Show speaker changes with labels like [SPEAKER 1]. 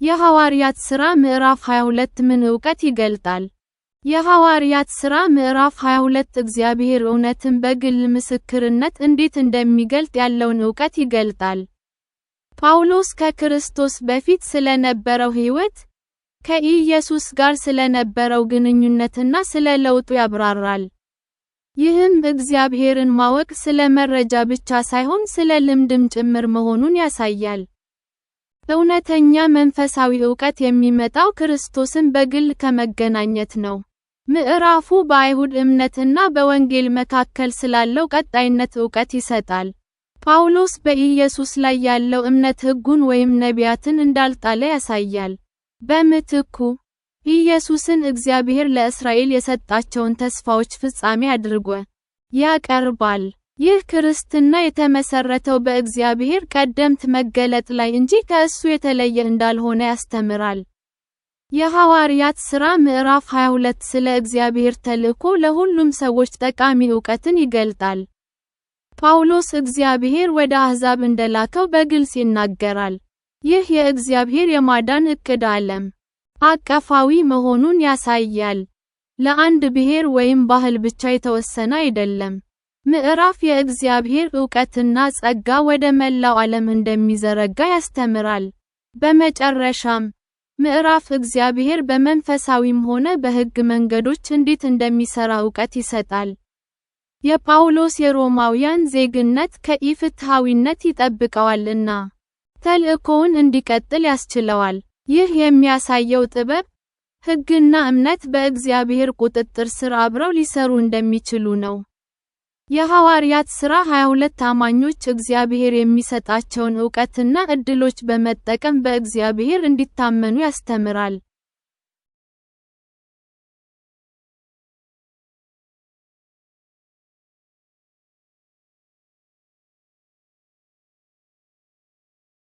[SPEAKER 1] የሐዋርያት ሥራ ምዕራፍ 22 ምን ዕውቀት ይገልጣል? የሐዋርያት ሥራ ምዕራፍ 22 እግዚአብሔር እውነትን በግል ምስክርነት እንዴት እንደሚገልጥ ያለውን ዕውቀት ይገልጣል። ጳውሎስ ከክርስቶስ በፊት ስለነበረው ሕይወት፣ ከኢየሱስ ጋር ስለነበረው ግንኙነትና ስለ ለውጡ ያብራራል። ይህም እግዚአብሔርን ማወቅ ስለ መረጃ ብቻ ሳይሆን ስለ ልምድም ጭምር መሆኑን ያሳያል። እውነተኛ መንፈሳዊ ዕውቀት የሚመጣው ክርስቶስን በግል ከመገናኘት ነው። ምዕራፉ በአይሁድ እምነትና በወንጌል መካከል ስላለው ቀጣይነት ዕውቀት ይሰጣል። ጳውሎስ በኢየሱስ ላይ ያለው እምነት ሕጉን ወይም ነቢያትን እንዳልጣለ ያሳያል። በምትኩ ኢየሱስን እግዚአብሔር ለእስራኤል የሰጣቸውን ተስፋዎች ፍጻሜ አድርጎ ያቀርባል። ይህ ክርስትና የተመሰረተው በእግዚአብሔር ቀደምት መገለጥ ላይ እንጂ ከእሱ የተለየ እንዳልሆነ ያስተምራል። የሐዋርያት ሥራ ምዕራፍ 22 ስለ እግዚአብሔር ተልእኮ ለሁሉም ሰዎች ጠቃሚ ዕውቀትን ይገልጣል። ጳውሎስ እግዚአብሔር ወደ አሕዛብ እንደላከው በግልጽ ይናገራል። ይህ የእግዚአብሔር የማዳን ዕቅድ ዓለም አቀፋዊ መሆኑን ያሳያል። ለአንድ ብሔር ወይም ባህል ብቻ የተወሰነ አይደለም። ምዕራፍ የእግዚአብሔር ዕውቀትና ጸጋ ወደ መላው ዓለም እንደሚዘረጋ ያስተምራል። በመጨረሻም ምዕራፍ እግዚአብሔር በመንፈሳዊም ሆነ በሕግ መንገዶች እንዴት እንደሚሠራ ዕውቀት ይሰጣል። የጳውሎስ የሮማውያን ዜግነት ከኢፍትሐዊነት ይጠብቀዋልና ተልእኮውን እንዲቀጥል ያስችለዋል። ይህ የሚያሳየው ጥበብ፣ ሕግና እምነት በእግዚአብሔር ቁጥጥር ስር አብረው ሊሰሩ እንደሚችሉ ነው። የሐዋርያት ሥራ 22 አማኞች እግዚአብሔር የሚሰጣቸውን ዕውቀትና ዕድሎች በመጠቀም በእግዚአብሔር እንዲታመኑ ያስተምራል።